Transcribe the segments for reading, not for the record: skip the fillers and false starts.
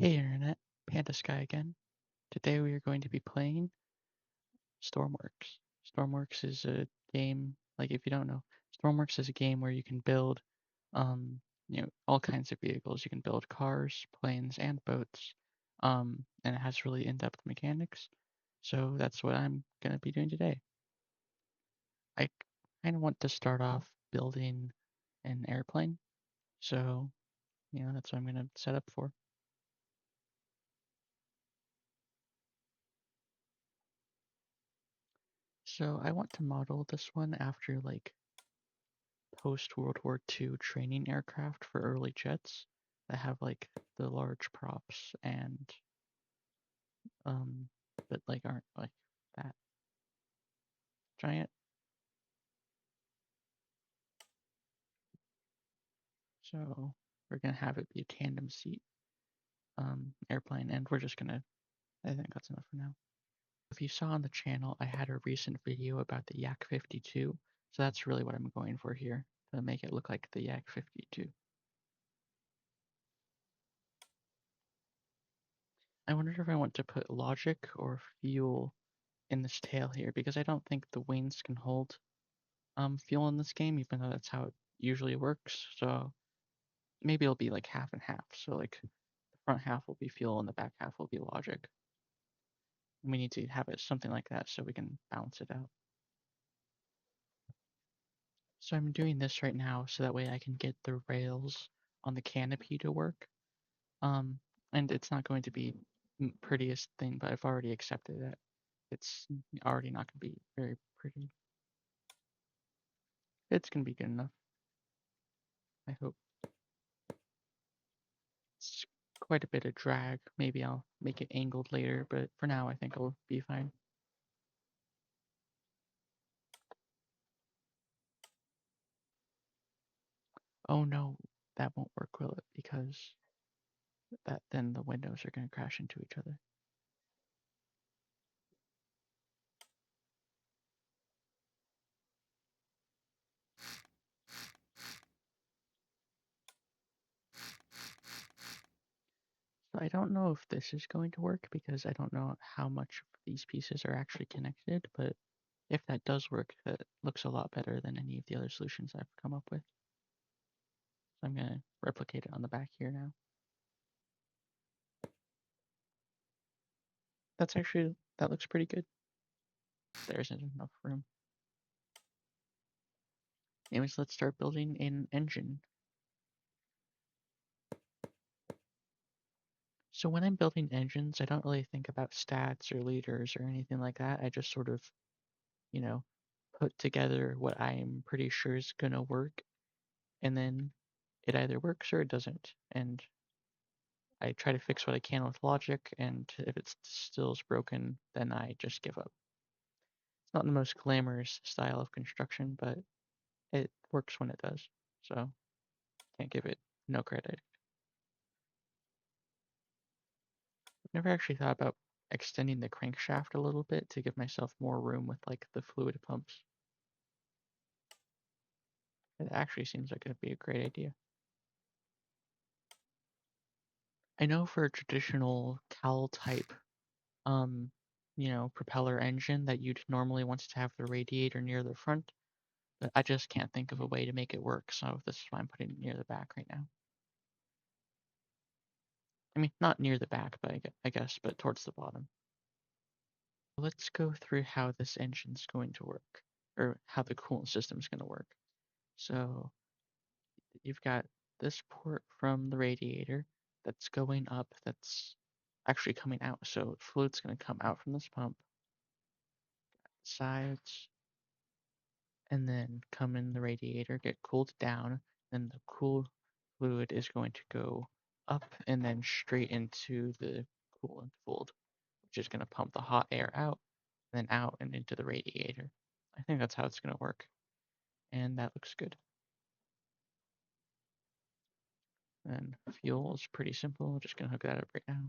Hey Internet, Panda Sky again. Today we are going to be playing Stormworks. Stormworks is a game, like if you don't know, Stormworks is a game where you can build, all kinds of vehicles. You can build cars, planes, and boats, and it has really in-depth mechanics. So that's what I'm going to be doing today. I kind of want to start off building an airplane, so that's what I'm going to set up for. So I want to model this one after like post-World War II training aircraft for early jets that have like the large props and um that like aren't like that giant. So we're gonna have it be a tandem seat airplane, and we're just gonna, I think that's enough for now. If you saw on the channel, I had a recent video about the Yak 52, so that's really what I'm going for here, to make it look like the Yak 52. I wonder if I want to put logic or fuel in this tail here, because I don't think the wings can hold fuel in this game, even though that's how it usually works. So maybe it'll be like half and half. So like the front half will be fuel and the back half will be logic. And we need to have it something like that so we can balance it out. So I'm doing this right now so that way I can get the rails on the canopy to work. Um, and it's not going to be prettiest thing, but I've already accepted that it's already not going to be very pretty. It's going to be good enough, I hope. It's quite a bit of drag. Maybe I'll make it angled later, but for now I think it'll be fine. Oh no, that won't work, will it? Because then the windows are going to crash into each other. So I don't know if this is going to work because I don't know how much of these pieces are actually connected, but if that does work, that looks a lot better than any of the other solutions I've come up with. So I'm going to replicate it on the back here now. That looks pretty good. There isn't enough room. Anyways, let's start building an engine. So when I'm building engines, I don't really think about stats or liters or anything like that. I just sort of, you know, put together what I'm pretty sure is gonna work, and then it either works or it doesn't. And I try to fix what I can with logic, and if it still is broken, then I just give up. It's not the most glamorous style of construction, but it works when it does. So can't give it no credit. I've never actually thought about extending the crankshaft a little bit to give myself more room with like the fluid pumps. It actually seems like it'd be a great idea. I know for a traditional cowl type, propeller engine that you'd normally want to have the radiator near the front, but I just can't think of a way to make it work, so this is why I'm putting it near the back right now. I mean, not near the back, but I guess, but towards the bottom. Let's go through how this engine's going to work, or how the coolant system's going to work. So you've got this port from the radiator that's going up, that's actually coming out. So fluid's going to come out from this pump, sides, and then come in the radiator, get cooled down. Then the cool fluid is going to go up and then straight into the coolant fold, which is going to pump the hot air out, then out and into the radiator. I think that's how it's going to work. And that looks good. And fuel is pretty simple. Just going to hook that up right now.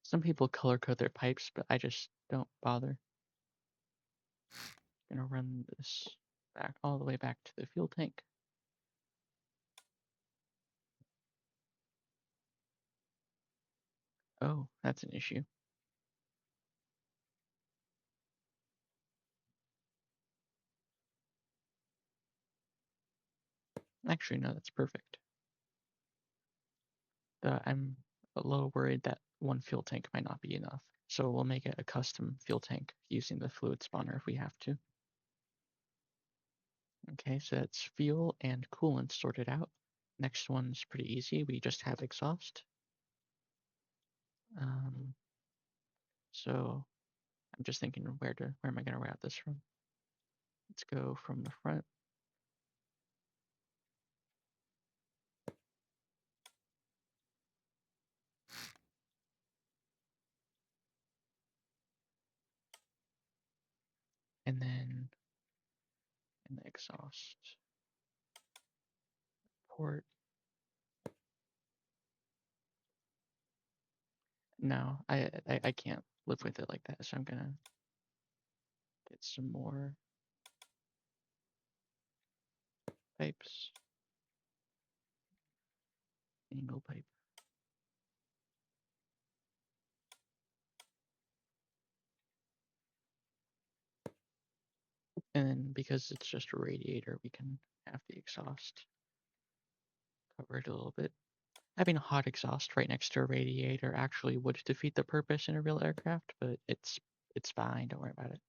Some people color code their pipes, but I just don't bother. Gonna run this back all the way back to the fuel tank. Oh, that's an issue. Actually, no, that's perfect. I'm a little worried that one fuel tank might not be enough, so we'll make it a custom fuel tank using the fluid spawner if we have to. Okay, so that's fuel and coolant sorted out. Next one's pretty easy. We just have exhaust. So I'm just thinking where am I going to route this from? Let's go from the front. And then in the exhaust port. No, I can't live with it like that, so I'm gonna get some more pipes. Angle pipe. And then because it's just a radiator, we can have the exhaust covered a little bit. Having a hot exhaust right next to a radiator actually would defeat the purpose in a real aircraft, but it's fine, don't worry about it.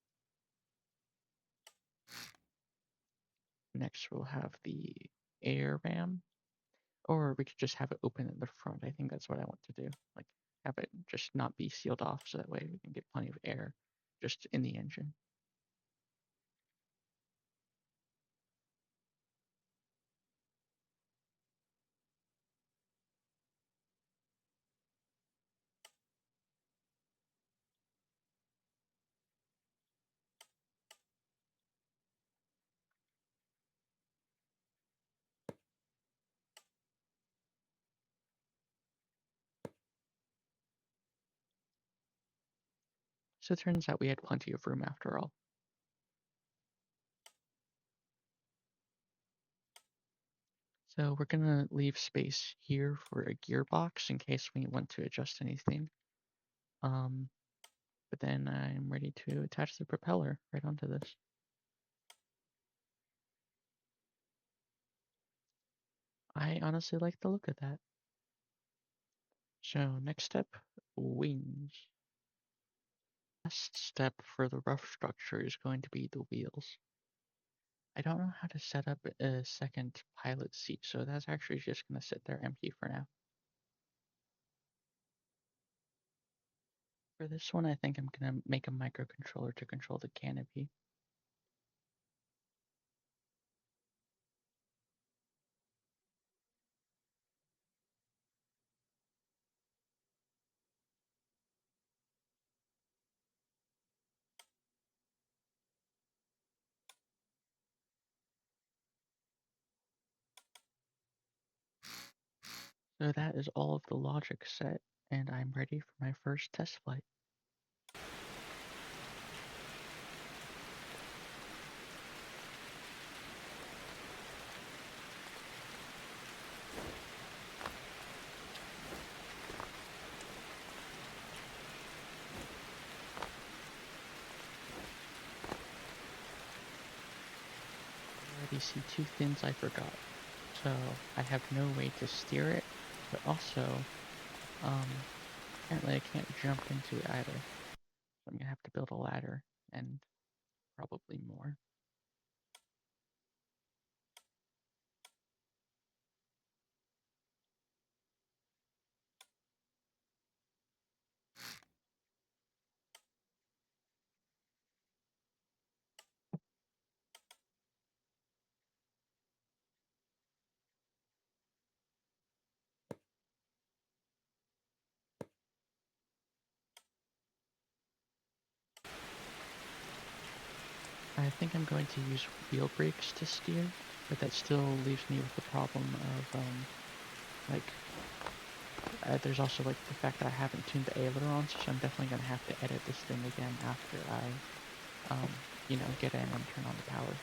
Next we'll have the air ram, or we could just have it open in the front. I think that's what I want to do. Like have it just not be sealed off so that way we can get plenty of air just in the engine. So it turns out we had plenty of room after all. So we're gonna leave space here for a gearbox in case we want to adjust anything. But then I'm ready to attach the propeller right onto this. I honestly like the look of that. So next step, wings. Last step for the rough structure is going to be the wheels. I don't know how to set up a second pilot seat, so that's actually just going to sit there empty for now. For this one, I think I'm going to make a microcontroller to control the canopy. So that is all of the logic set, and I'm ready for my first test flight. I already see two things I forgot. So I have no way to steer it, but also, apparently I can't jump into it either. So I'm gonna have to build a ladder and probably more. I think I'm going to use wheel brakes to steer, but that still leaves me with the problem of, there's also like the fact that I haven't tuned the ailerons, so I'm definitely gonna have to edit this thing again after I, get in and turn on the power.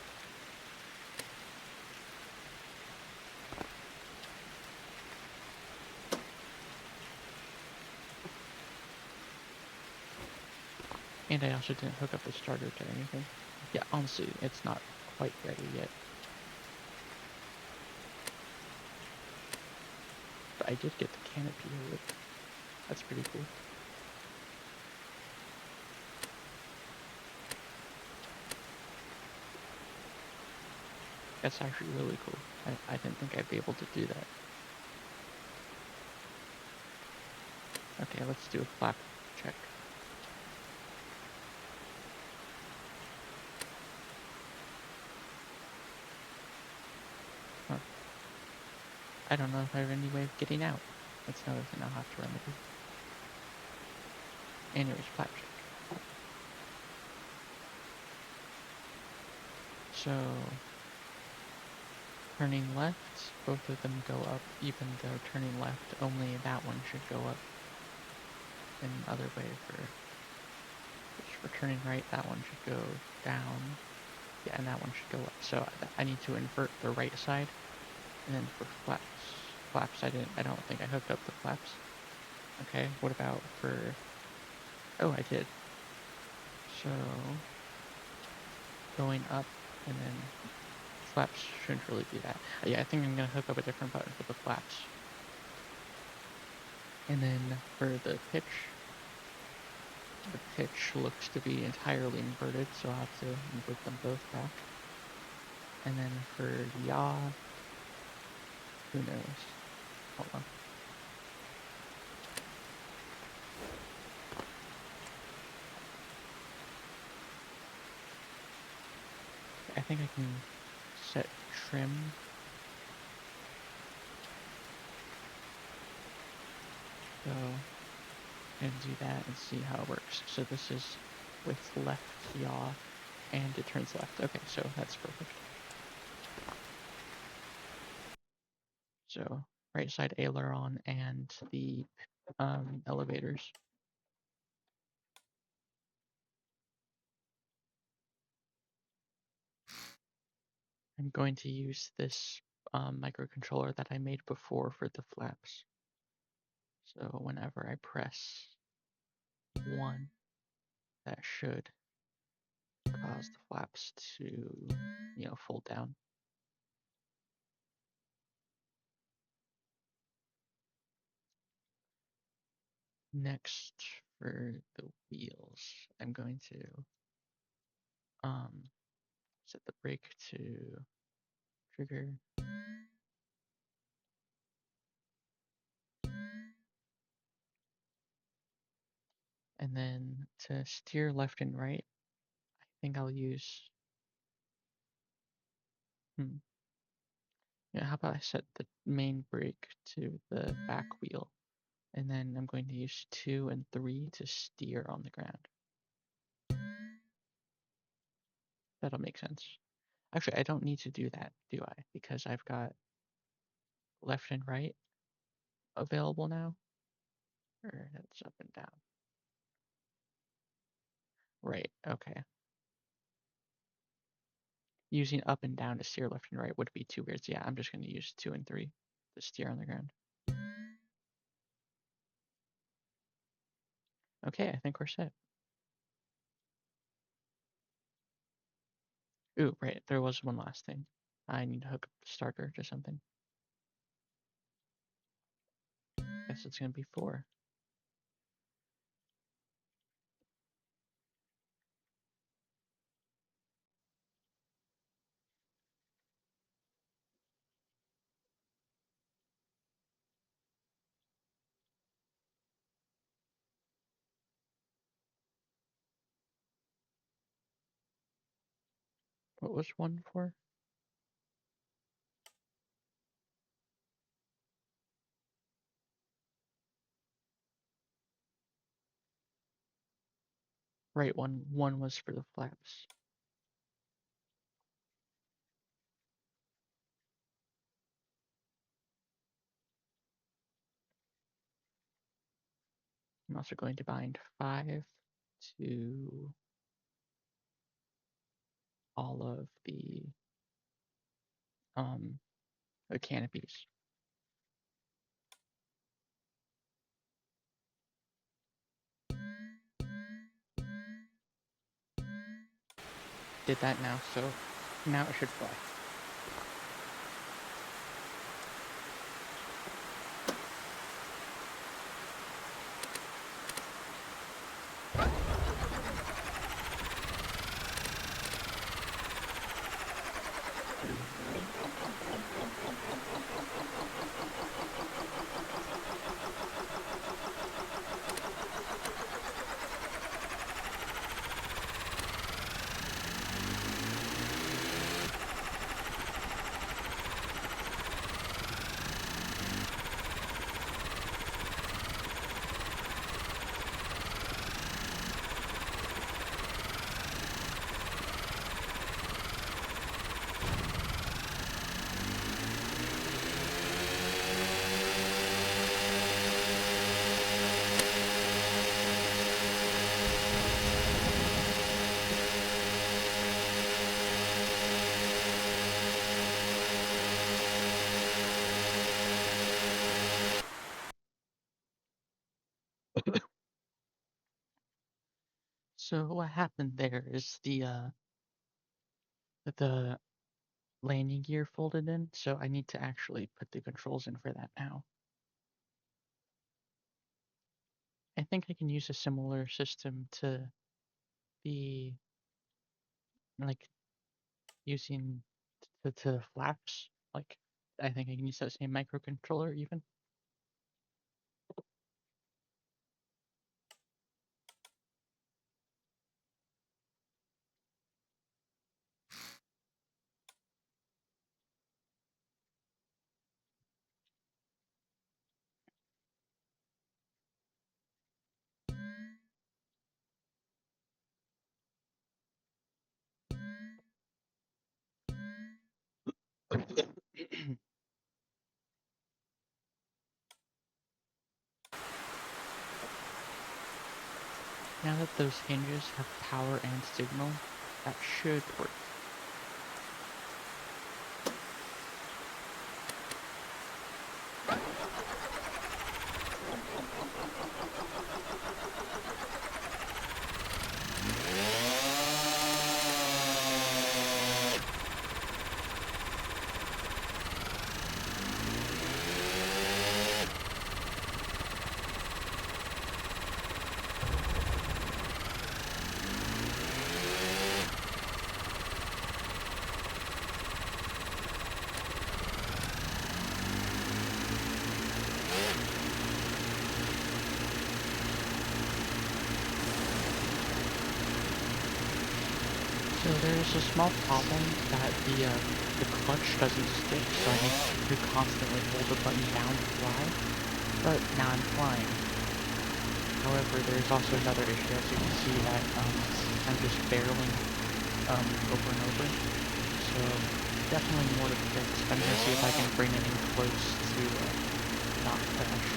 And I also didn't hook up the starter to anything. Yeah, honestly, it's not quite ready yet. But I did get the canopy hood. That's pretty cool. That's actually really cool. I didn't think I'd be able to do that. Okay, let's do a flap check. Huh. I don't know if I have any way of getting out. That's another thing I'll have to remedy. Anyways, flap check. So, turning left, both of them go up, even though turning left, only that one should go up. And the other way for turning right, that one should go down. Yeah, and that one should go up. So I need to invert the right side. And then for flaps, I don't think I hooked up the flaps. Okay, what about for, oh, I did. So, going up, and then flaps shouldn't really be that. Yeah, I think I'm gonna hook up a different button for the flaps. And then for the pitch looks to be entirely inverted, so I'll have to invert them both back. And then for yaw, who knows? Hold on. I think I can set trim. So and do that and see how it works. So this is with left yaw and it turns left. Okay, so that's perfect. So right side aileron and the elevators. I'm going to use this microcontroller that I made before for the flaps. So whenever I press 1, that should cause the flaps to, fold down. Next, for the wheels, I'm going to set the brake to trigger. And then to steer left and right, I think I'll use, how about I set the main brake to the back wheel, and then I'm going to use 2 and 3 to steer on the ground. That'll make sense. Actually, I don't need to do that, do I? Because I've got left and right available now. Or that's up and down. Right, okay. Using up and down to steer left and right would be too weird. So yeah, I'm just going to use 2 and 3 to steer on the ground. Okay, I think we're set. Ooh, right, there was one last thing. I need to hook up the starter to something. Guess it's going to be 4. What was 1 for? Right, one was for the flaps. I'm also going to bind 5 to all of the canopies. did that now, so now it should fly. So what happened there is the landing gear folded in, so I need to actually put the controls in for that now. I think I can use a similar system to the like using to flaps. Like I think I can use that same microcontroller even. Now that those hinges have power and signal, that should work. So there's a small problem that the clutch doesn't stick, so I need to constantly hold the button down to fly, but now I'm flying. However, there's also another issue, as you can see, that I'm just barreling over and over. So definitely more to fix. I'm gonna see if I can bring it in close to not crash.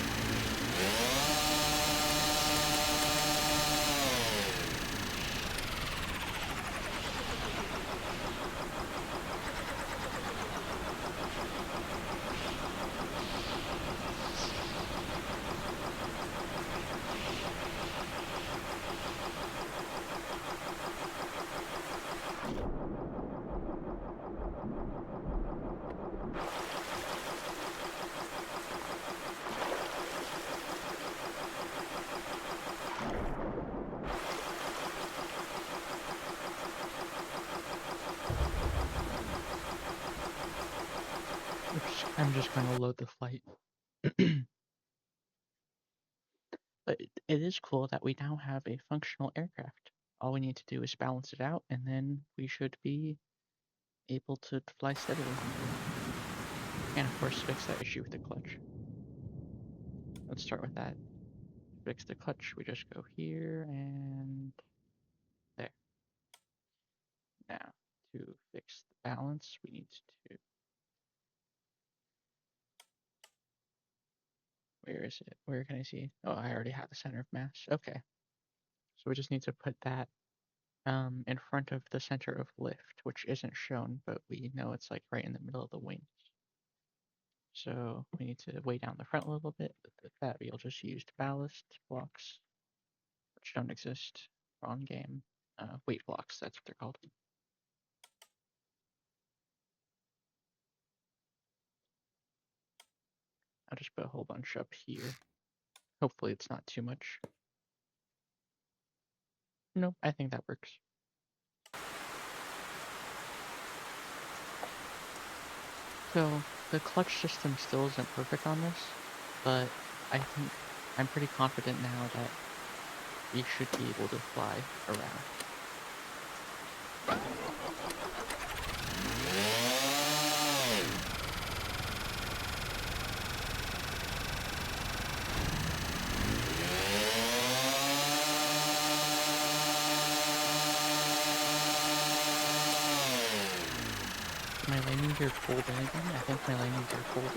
I'm just going to load the flight. But it is cool that we now have a functional aircraft. All we need to do is balance it out, and then we should be able to fly steadily. And of course, fix that issue with the clutch. Let's start with that. Fix the clutch. We just go here and there. Now, to fix the balance, we need to. Where is it? Where can I see? Oh, I already have the center of mass. Okay. So we just need to put that in front of the center of lift, which isn't shown, but we know it's like right in the middle of the wings. So we need to weigh down the front a little bit. With that, we'll just use ballast blocks, which don't exist. Wrong game. Weight blocks, that's what they're called. I'll just put a whole bunch up here. Hopefully it's not too much. Nope, I think that works. So the clutch system still isn't perfect on this, but I think I'm pretty confident now that we should be able to fly around. My landing gear fold anything? I think my landing gear folded.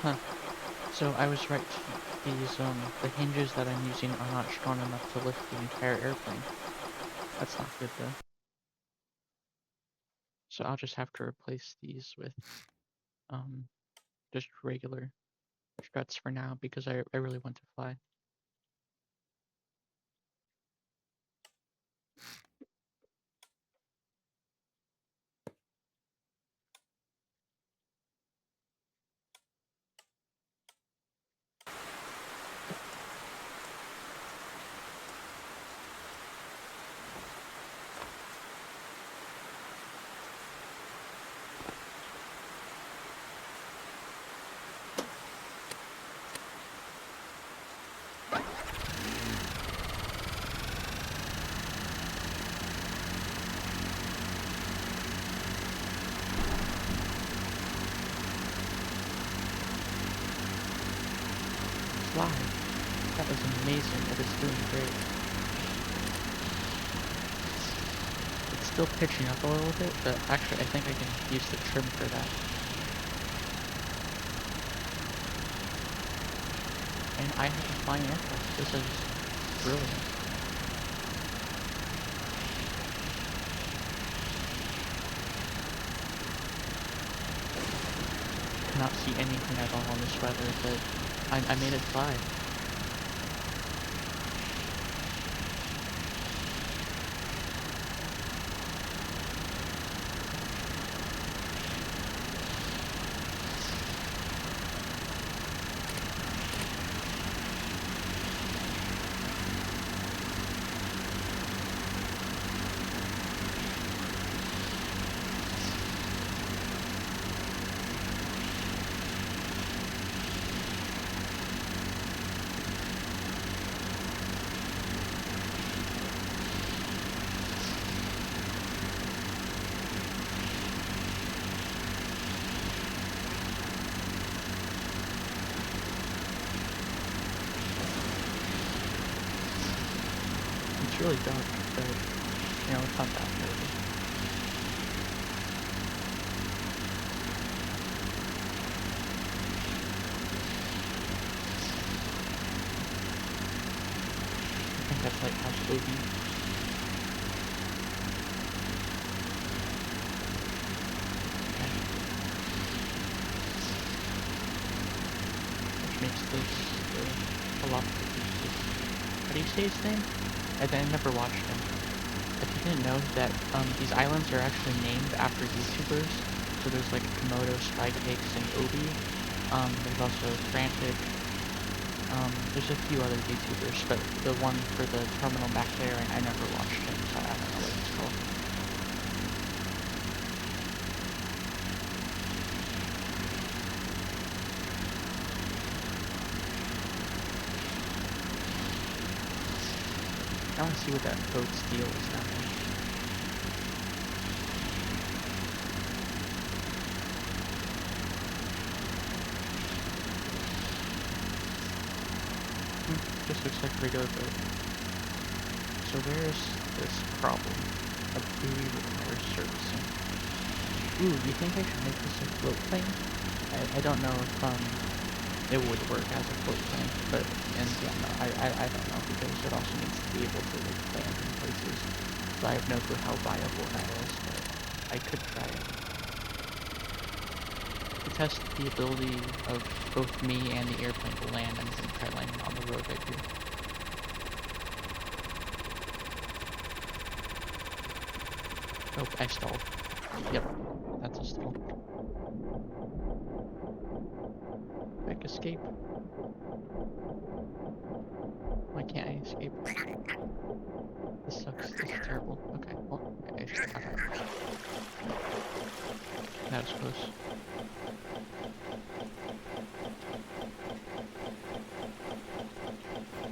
Huh. So I was right. The hinges that I'm using are not strong enough to lift the entire airplane. That's not good though. So I'll just have to replace these with just regular struts for now because I really want to fly. Fly. That was amazing. It is doing great. It's still pitching up a little bit, but actually I think I can use the trim for that. And I have a flying aircraft. This is brilliant. Cannot see anything at all on this weather, but I made it fly. It's really dark, but you know, it's not that early. I think that's like half Obi. Which makes this a lot of how do you say his name? I never watched him. If you didn't know that these islands are actually named after YouTubers, so there's like Komodo, Spycakes, and Obi. There's also Frantic. There's a few other YouTubers, but the one for the terminal back there, I never watched him, so I don't know what it's called. I want to see what that code steel is down there. Just looks like a regular boat. So where's this problem of buoy repair servicing? Ooh, you think I should make this a float plane? I don't know if it would work as a float plane, but and yeah, no, I don't know because it also needs to be able to like land in places. So I have no clue how viable that is, but I could try it. To test the ability of both me and the airplane to land, I'm gonna try landing on the road right here. Oh, I stalled. Yep, that's a stall. Quick escape. Why can't I escape? This sucks. This is terrible. Okay, well, I should have got out first. That was close.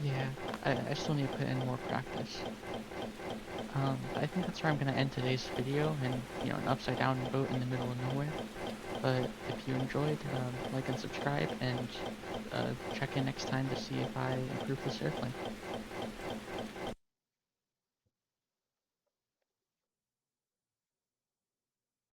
Yeah, I still need to put in more practice. But I think that's where I'm gonna end today's video and, you know, an upside down boat in the middle of nowhere. But if you enjoyed, like and subscribe, and check in next time to see if I improve this airplane.